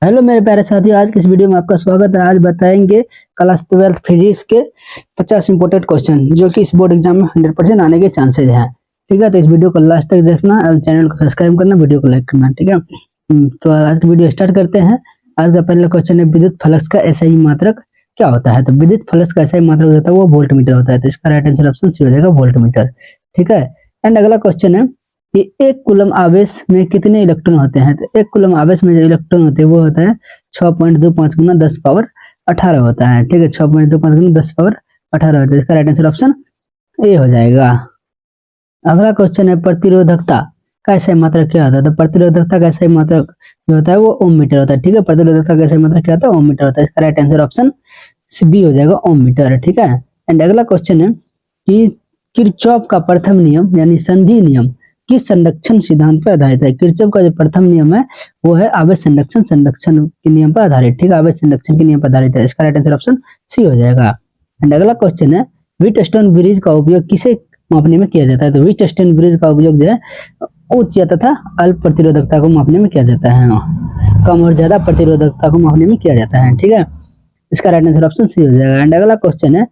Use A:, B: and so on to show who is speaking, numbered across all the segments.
A: Hello मेरे प्यारे साथियों, आज की इस वीडियो में आपका स्वागत है। आज बताएंगे क्लास 12 फिजिक्स के 50 इंपोर्टेंट क्वेश्चन जो कि इस बोर्ड एग्जाम में 100% आने के चांसेज हैं। ठीक है, तो इस वीडियो को लास्ट तक देखना और चैनल को सब्सक्राइब करना, वीडियो को लाइक करना। ठीक है, तो आज की वीडियो स्टार्ट करते हैं। आज का पहला क्वेश्चन है, विद्युत फ्लक्स का एसआई मात्रक क्या होता है? तो विद्युत फ्लक्स का एसआई मात्रक होता है वो वोल्ट मीटर होता है। तो इसका राइट आंसर ऑप्शन सी हो जाएगा, वोल्ट मीटर। ठीक है, एंड अगला क्वेश्चन है कि एक कूलम आवेश में कितने इलेक्ट्रॉन होते हैं? तो एक कूलम आवेश में जो इलेक्ट्रॉन होते हैं वो होता है 6.25 गुना 10 पावर 18 होता है। ठीक है, 6.25 गुना 10 पावर 18 होता है। इसका राइट आंसर ऑप्शन ए हो जाएगा। अगला क्वेश्चन है, प्रतिरोधकता का एसआई मात्रक क्या होता है? तो प्रतिरोधकता का एसआई मात्रक जो होता है वो ओम मीटर होता है। ठीक है, प्रतिरोधकता का एसआई मात्रक क्या होता है? ओम मीटर होता है। इसका राइट आंसर ऑप्शन बी हो जाएगा, ओम मीटर। ठीक है, एंड अगला क्वेश्चन है कि किरचॉफ का प्रथम नियम यानी संधि नियम किस संरक्षण सिद्धांत पर आधारित है? किरचॉफ का जो प्रथम नियम है वो है आवेश संरक्षण के नियम पर आधारित। ठीक है, आवेश संरक्षण के नियम पर आधारित है। इसका राइट आंसर ऑप्शन सी हो जाएगा। एंड अगला क्वेश्चन है, व्हीटस्टोन ब्रिज का उपयोग किसे मापने में किया जाता है? तो व्हीटस्टोन ब्रिज का उपयोग जो है उच्च तथा अल्प प्रतिरोधकता को मापने में किया जाता है, कम और ज्यादा प्रतिरोधकता को मापने में किया जाता है। ठीक है, इसका राइट आंसर ऑप्शन सी हो जाएगा। एंड अगला क्वेश्चन है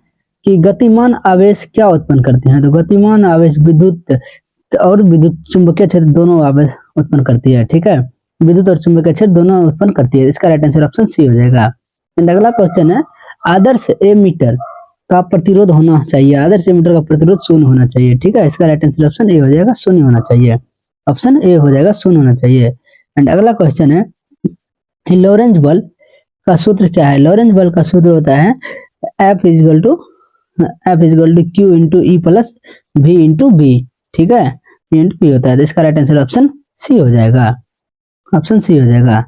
A: कि गतिमान आवेश क्या उत्पन्न करते हैं? तो गतिमान आवेश विद्युत और विद्युत चुंबकीय क्षेत्र दोनों आवेश उत्पन्न करती है। ठीक है, विद्युत और चुंबकीय क्षेत्र दोनों उत्पन्न करती है। इसका राइट आंसर ऑप्शन सी हो जाएगा। एंड अगला क्वेश्चन है, आदर्श एमीटर का प्रतिरोध होना चाहिए। आदर्श एमीटर का प्रतिरोध 0 होना चाहिए। ठीक है, इसका राइट आंसर ऑप्शन ए हो जाएगा, 0 होना चाहिए। ऑप्शन ए हो जाएगा, 0 होना चाहिए। एंड अगला क्वेश्चन है, लॉरेंज बल का सूत्र क्या है? लॉरेंज बल का सूत्र होता है F is equal to q into e plus v into b. ठीक है, इंटू पी होता है। तो इसका राइट आंसर ऑप्शन सी हो जाएगा, ऑप्शन सी हो जाएगा।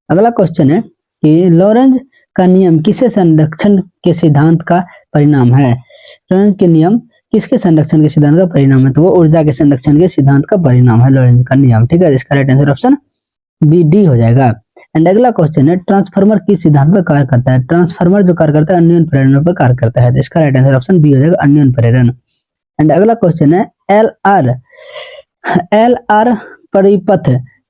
A: अगला क्वेश्चन है कि लॉरेंज का नियम किसे संरक्षण के सिद्धांत का परिणाम है? लॉरेंज के नियम किसके संरक्षण के सिद्धांत का परिणाम है? तो वो ऊर्जा के संरक्षण के सिद्धांत का परिणाम है लॉरेंज का नियम। ठीक है, इसका right answer option b d हो जाएगा। एंड अगला क्वेश्चन है, ट्रांसफार्मर किस सिद्धांत पर कार्य करता है? ट्रांसफार्मर जो कार्य करता है अन्योन्य प्रेरण पर कार्य करता है। तो इसका राइट आंसर ऑप्शन बी हो जाएगा, अन्योन्य प्रेरण। एंड अगला क्वेश्चन है, एल आर परिपथ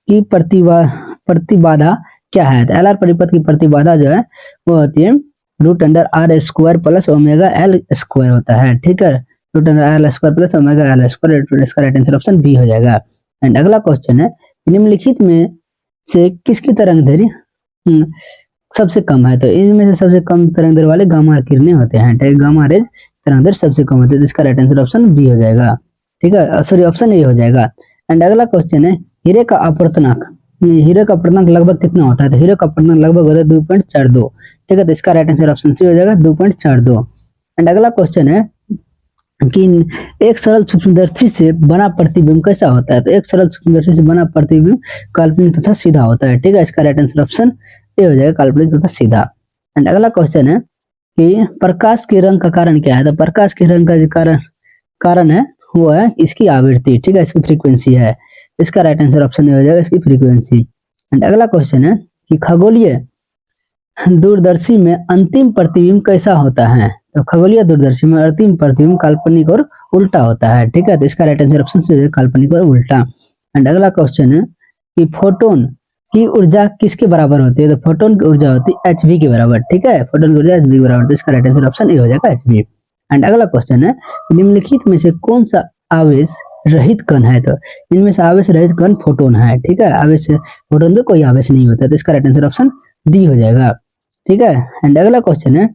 A: की प्रतिबाधा क्या है? तो एल आर परिपथ की प्रतिबाधा जो है वो होती है √r² plus omega L square होता है। ठीक है, √r² plus omega L square. इसका राइट आंसर ऑप्शन बी हो जाएगा। एंड अगला क्वेश्चन है, निम्नलिखित में से किसकी तरंग दैर्ध्य सबसे कम है? तो इनमें से सबसे कम तरंग दैर्ध्य वाले गामा किरणें होते हैं। गामा रेज तरंग दैर्ध्य सबसे कम होती है। इसका राइट आंसर ऑप्शन बी हो जाएगा। ठीक है, सॉरी ऑप्शन ए हो जाएगा। एंड अगला क्वेश्चन है, हीरे का अपवर्तनांक लगभग कितना होता है? तो हीरे का अपवर्तनांक लगभग होता है 2.42। ठीक है, तो इसका राइट आंसर ऑप्शन सी हो जाएगा, 2.42। एंड अगला क्वेश्चन है कि एक सरल सूक्ष्मदर्शी से बना प्रतिबिंब कैसा होता है? तो एक सरल सूक्ष्मदर्शी से बना प्रतिबिंब काल्पनिक तथा सीधा होता है। ठीक है, इसका राइट आंसर ऑप्शन ए हो जाएगा, काल्पनिक तथा सीधा। एंड अगला क्वेश्चन है कि प्रकाश के रंग का कारण क्या है? तो प्रकाश के रंग का जो कारण है वो है इसकी आवृत्ति। ठीक है, इसकी फ्रीक्वेंसी है। इसका राइट आंसर ऑप्शन ए हो जाएगा, इसकी फ्रीक्वेंसी। एंड अगला क्वेश्चन है कि खगोलीय दूरदर्शी में अंतिम प्रतिबिंब कैसा होता है? तो खगोलीय दूरदर्शी में अंतिम प्रतिबिंब काल्पनिक और उल्टा होता है। ठीक है, तो इसका राइट आंसर ऑप्शन सी हो जाएगा, काल्पनिक और उल्टा। एंड अगला क्वेश्चन है कि फोटोन की ऊर्जा किसके बराबर होती है? तो फोटोन की ऊर्जा होती है एचवी के बराबर। ठीक है, फोटोन की ऊर्जा एचवी के बराबर। तो इसका राइट आंसर ऑप्शन ए हो जाएगा, एचवी। एंड अगला क्वेश्चन है, निम्नलिखित में से कौन सा आवेश रहित कण है? तो इनमें से आवेश रहित कण फोटोन है। ठीक है, आवेश फोटोन में कोई आवेश नहीं होता। तो इसका राइट आंसर ऑप्शन डी हो जाएगा। ठीक है, एंड अगला क्वेश्चन है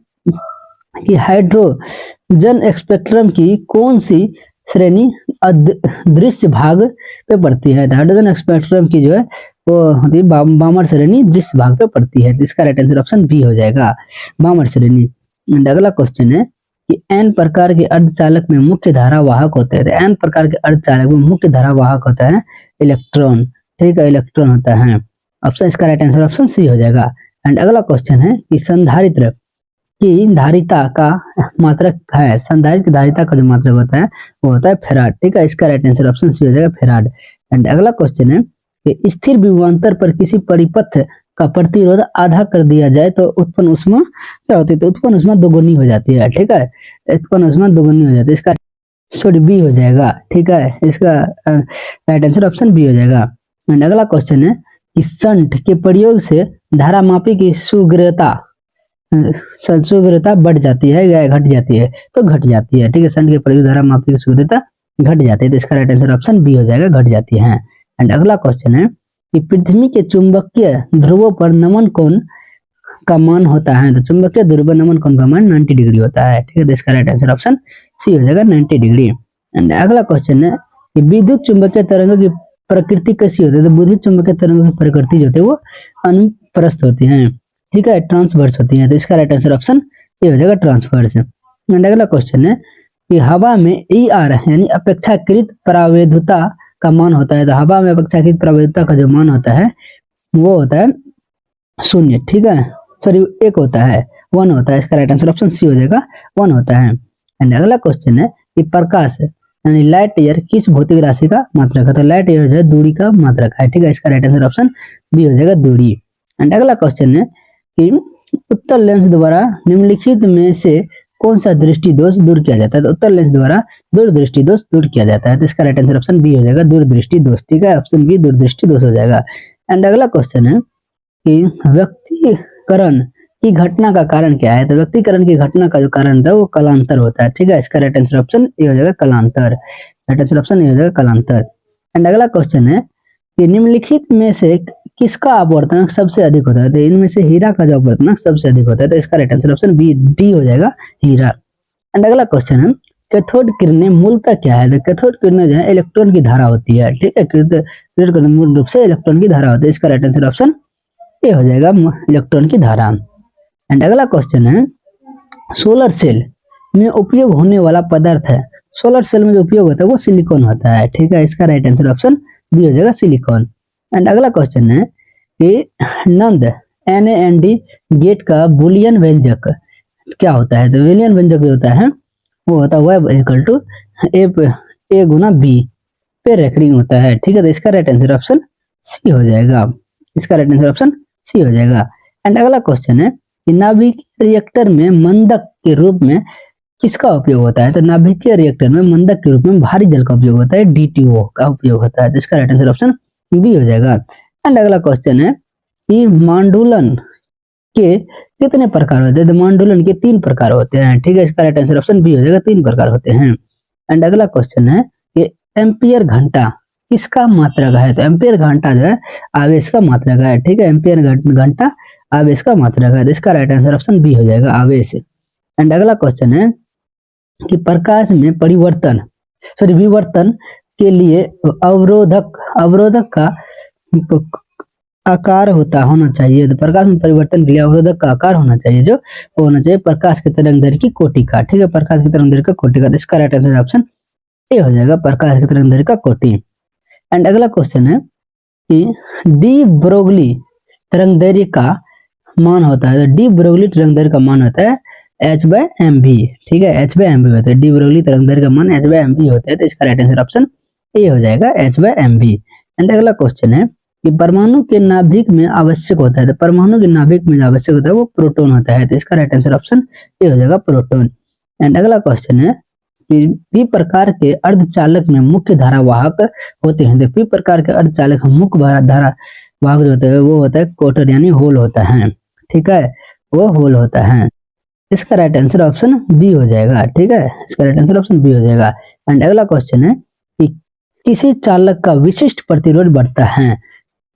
A: कि हाइड्रोजन स्पेक्ट्रम की कौन सी श्रेणी दृश्य भाग पे पड़ती है? हाइड्रोजन स्पेक्ट्रम की जो है वो होती है बामर श्रेणी दृश्य भाग पे पड़ती है। तो इसका राइट आंसर ऑप्शन बी हो जाएगा, बामर श्रेणी। एंड अगला क्वेश्चन है कि एन प्रकार के अर्धचालक में मुख्य धारा वाहक होते हैं। तो एन प्रकार के अर्धचालक में मुख्य धारा वाहक होता है इलेक्ट्रॉन। ठीक है, इलेक्ट्रॉन होता है। ऑप्शन इसका राइट आंसर ऑप्शन सी हो जाएगा। एंड अगला क्वेश्चन है कि संधारित्र की धारिता का मात्रक है। संधारित्र की धारिता का जो मात्रक होता है वो होता है फेराड। ठीक है, इसका राइट आंसर ऑप्शन सी हो जाएगा, फेराड। एंड अगला क्वेश्चन है कि स्थिर विभवांतर पर किसी परिपथ का प्रतिरोध आधा कर दिया जाए तो उत्पन्न ऊष्मा क्या होती है? तो उत्पन्न ऊष्मा दोगुनी हो जाती है। ठीक है, उत्पन्न ऊष्मा दोगुनी हो जाती है। इसका सॉरी बी हो जाएगा। ठीक है, इसका राइट आंसर ऑप्शन बी हो जाएगा। एंड अगला क्वेश्चन है कि शंट के प्रयोग से धारामापी की सुग्रता बढ़ जाती है या घट जाती है, तो घट जाती है, ठीक है। शंट के प्रयोग धारामापी की सुग्रता घट जाती है, तो इसका राइट आंसर ऑप्शन बी हो जाएगा, घट जाती है। एंड अगला क्वेश्चन है कि पृथ्वी के चुंबकीय ध्रुवों पर नमन कोण का मान होता है, तो चुंबकीय ध्रुव पर नमन कोण का मान 90 डिग्री होता है, ठीक है। तो इसका राइट आंसर ऑप्शन सी हो जाएगा, 90 डिग्री। एंड अगला क्वेश्चन है कि विद्युत चुंबकीय तरंगों की प्रकृति कैसी होती है, तो विद्युत चुंबकीय तरंगों की प्रकृति जो होती है वो अनुप्रस्थ होती है, ठीक है, ट्रांसवर्स होती है, तो इसका राइट आंसर ऑप्शन ए हो जाएगा, ट्रांसवर्स। एंड अगला क्वेश्चन है कि हवा में ई आर यानी अपेक्षाकृत प्रावेदुता का मान होता है, तो हवा में अपेक्षाकृत प्रावेदुता का जो मान होता है वो होता है 0, ठीक है, सॉरी 1 होता है, 1 होता है, इसका राइट आंसर ऑप्शन सी हो जाएगा, 1 होता है। एंड अगला क्वेश्चन है कि प्रकाश यानी लाइट ईयर किस भौतिक राशि का मात्रक है, तो लाइट ईयर जो है दूरी का मात्रक है, ठीक है, इसका राइट आंसर ऑप्शन बी हो जाएगा, दूरी। एंड अगला क्वेश्चन है कि उत्तल लेंस द्वारा निम्नलिखित में से कौन सा दृष्टि दोष दूर किया जाता है, तो उत्तल लेंस द्वारा दूरदृष्टि दोष दूर किया जाता है, तो इसका राइट आंसर ऑप्शन बी हो जाएगा, दूरदृष्टि दोष, ठीक है, ऑप्शन बी दूरदृष्टि दोष हो जाएगा। एंड अगला क्वेश्चन है कि व्यक्तिकरण की घटना का कारण क्या है, तो व्यक्तिकरण की घटना का जो कारण था वो कलांतर होता है, ठीक है, इसका राइट आंसर ऑप्शन ए हो जाएगा, कलांतर, राइट आंसर ऑप्शन ए हो जाएगा, कलांतर। एंड अगला क्वेश्चन है कि निम्नलिखित में से किसका अपवर्तनांक सबसे अधिक होता है, तो इनमें से हीरा का जो अपवर्तनांक सबसे अधिक होता है, तो इसका right answer option b d हो जाएगा, हीरा। एंड अगला क्वेश्चन है कैथोड किरणें मूलतः क्या है, तो कैथोड किरणें जो है इलेक्ट्रॉन की धारा होती है, ठीक है, कैथोड किरण मूल रूप से इलेक्ट्रॉन की धारा होती है, इसका राइट आंसर ऑप्शन ए हो जाएगा, इलेक्ट्रॉन की धारा। एंड अगला क्वेश्चन है सोलर सेल में उपयोग होने वाला पदार्थ है, सोलर सेल में जो उपयोग होता है वो सिलिकॉन होता है, ठीक है, इसका राइट आंसर ऑप्शन बी हो जाएगा, सिलिकॉन। एंड अगला क्वेश्चन है कि नंद NAND गेट का बुलियन व्यंजक क्या होता है, तो बुलियन व्यंजक जो होता है वो होता है y इक्वल टू a गुना b पे रेकरिंग होता है, ठीक है, तो इसका राइट आंसर ऑप्शन सी हो जाएगा, इसका राइट आंसर ऑप्शन सी हो जाएगा। एंड अगला क्वेश्चन है कि नाभिकीय रिएक्टर में मंदक के रूप में किसका उपयोग होता है, तो नाभिकीय रिएक्टर में मंदक के रूप में भारी जल का उपयोग होता है, DTO का उपयोग होता है, तो इसका राइट आंसर ऑप्शन बी हो जाएगा। एंड अगला क्वेश्चन है कि मांडुलन के कितने प्रकार होते हैं, तो मांडुलन के 3 प्रकार होते हैं, ठीक है, इसका राइट आंसर ऑप्शन बी हो जाएगा, 3 प्रकार होते हैं। एंड अगला क्वेश्चन है कि एम्पियर घंटा किसका मात्रक है, तो एम्पियर घंटा जो है आवेश का मात्रक है, ठीक है, एम्पियर घंटा आवेश का मात्रक है, तो इसका राइट आंसर ऑप्शन बी हो जाएगा, आवेश। एंड अगला क्वेश्चन है कि प्रकाश में विवर्तन के लिए अवरोधक का आकार होना चाहिए, तो प्रकाश में परिवर्तन के लिए अवरोधक का आकार होना चाहिए, जो होना चाहिए प्रकाश की तरंगदैर्घ्य की कोटि का, ठीक है, प्रकाश की तरंगदैर्घ्य का कोटि का, तो इसका राइट आंसर ऑप्शन ए हो जाएगा, प्रकाश की तरंगदैर्घ्य का कोटि। एंड अगला क्वेश्चन है कि डी ब्रोगली तरंगदैर्घ्य का मान होता है, तो डी ब्रोगली तरंगदैर्घ्य का मान होता है h/mv, ठीक है, h/mv होता है, डी ब्रोगली तरंगदैर्घ्य का मान h/mv होता है, तो इसका राइट आंसर ऑप्शन ए हो जाएगा, h/mv। एंड अगला क्वेश्चन है कि परमाणु के नाभिक में आवश्यक होता है, तो परमाणु के नाभिक में आवश्यक होता है वो प्रोटॉन होता है, तो इसका राइट आंसर ऑप्शन ए हो जाएगा, प्रोटॉन। एंड अगला क्वेश्चन है कि पी प्रकार के अर्धचालक में मुख्य धारा वाहक होते हैं, तो पी प्रकार के अर्धचालक में मुख्य धारा वाहक जो होता है वो होता है कोटर यानी होल होता है, ठीक है, वो होल होता है, इसका राइट आंसर ऑप्शन बी हो जाएगा, ठीक है, इसका राइट आंसर ऑप्शन बी हो जाएगा। एंड अगला क्वेश्चन है कि किसी चालक का विशिष्ट प्रतिरोध बढ़ता है,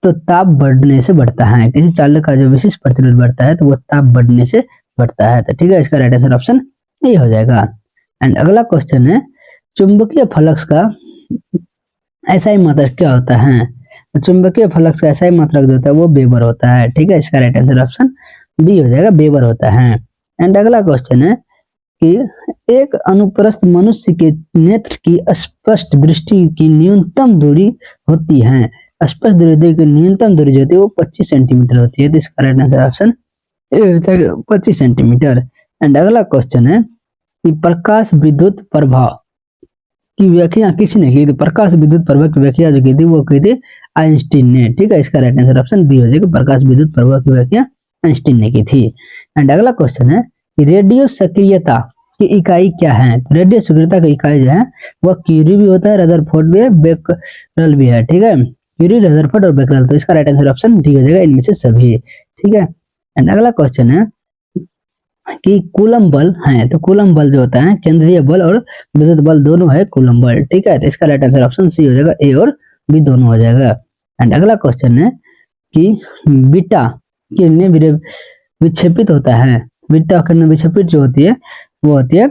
A: तो ताप बढ़ने से बढ़ता है, किसी चालक का जो विशिष्ट प्रतिरोध बढ़ता है तो वो ताप बढ़ने से बढ़ता है, तो ठीक है, इसका राइट आंसर ऑप्शन ए हो जाएगा। एंड अगला क्वेश्चन है चुंबकीय फ्लक्स का एसआई मात्रक क्या होता है, तो चुंबकीय फ्लक्स का एसआई मात्रक जो होता है वो वेबर होता है, ठीक है, इसका राइट आंसर ऑप्शन बी हो जाएगा, वेबर होता है। एंड अगला क्वेश्चन है कि एक अनुप्रस्थ मनुष्य के नेत्र की स्पष्ट दृष्टि की न्यूनतम दूरी होती है, स्पष्ट दृष्टि की न्यूनतम दूरी जो होती है वो 25 सेंटीमीटर होती है, तो इसका राइट आंसर ऑप्शन ए हो जाएगा, 25 सेंटीमीटर। एंड अगला क्वेश्चन है कि प्रकाश विद्युत प्रभाव की व्याख्या किसने की, तो प्रकाश विद्युत प्रभाव की व्याख्या जो की थी वो की थी आइंस्टीन ने, ठीक है, इसका राइट आंसर ऑप्शन बी हो जाएगा, प्रकाश विद्युत प्रभाव की व्याख्या आइंस्टीन ने की थी। एंड अगला क्वेश्चन है कि रेडियो सक्रियता की इकाई क्या है, तो रेडियो सक्रियता की इकाई जो है वह क्यूरी भी होता है, रदरफोर्ड भी है, बेकरल भी है, ठीक है, क्यूरी, रदरफोर्ड और बेकरल, तो इसका राइट आंसर ऑप्शन डी हो जाएगा, इनमें से सभी, ठीक है। एंड अगला क्वेश्चन है कि कूलम बल है, तो कूलम बल जो होता है केंद्रीय बल और विद्युत बल दोनों है कूलम बल, ठीक है। तो इसका राइट आंसर ऑप्शन सी हो जाएगा, ए और बी दोनों हो जाएगा। एंड अगला क्वेश्चन है कि बीटा किरणें विक्षेपित होता है, बीटा किरणें विक्षेपित जो होती है वो होती है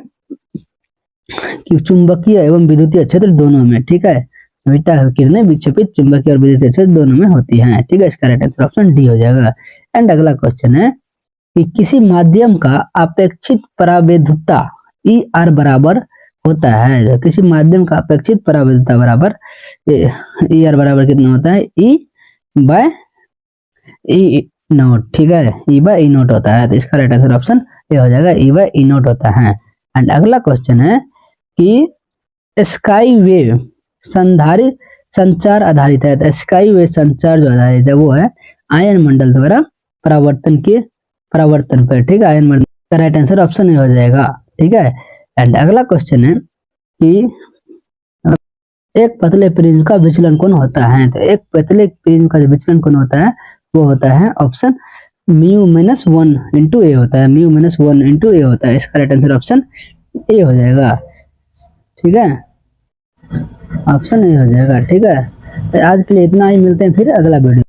A: कि चुंबकीय एवं विद्युतीय क्षेत्र दोनों में, ठीक है। बीटा किरणें विक्षेपित चुंबकीय और विद्युतीय क्षेत्र दोनों में होती हैं, ठीक है। इसका राइट आंसर ऑप्शन डी हो जाएगा। एंड अगला क्वेश्चन है कि किसी माध्यम का अपेक्षित परावैधुता ई आर बराबर होता है, तो किसी माध्यम का अपेक्षित परावैधुता बराबर ई आर बराबर कितना होता है, ई बाय ई नोट, ठीक है। ई बाय ई नोट होता है, तो इसका राइट आंसर ऑप्शन ए हो जाएगा, ई बाय ई नोट होता है। एंड अगला क्वेश्चन है कि स्काई वेव संधारित संचार आधारित है, तो स्काई वेव संचार जो आधारित है वो है आयन मंडल द्वारा परावर्तन पर, ठीक है। आयन मंडल का राइट आंसर ऑप्शन ए हो जाएगा, ठीक है। एंड अगला क्वेश्चन है कि एक पतले प्रिज्म का विचलन कोण होता है, तो एक पतले प्रिज्म का जो विचलन कोण होता है वो होता है ऑप्शन म्यू माइनस 1 इंटू ए होता है, म्यू माइनस 1 इंटू ए होता है। इसका राइट आंसर ऑप्शन ए हो जाएगा, ठीक है। ऑप्शन ए हो जाएगा, ठीक है। तो आज के लिए इतना ही, मिलते हैं फिर अगला वीडियो।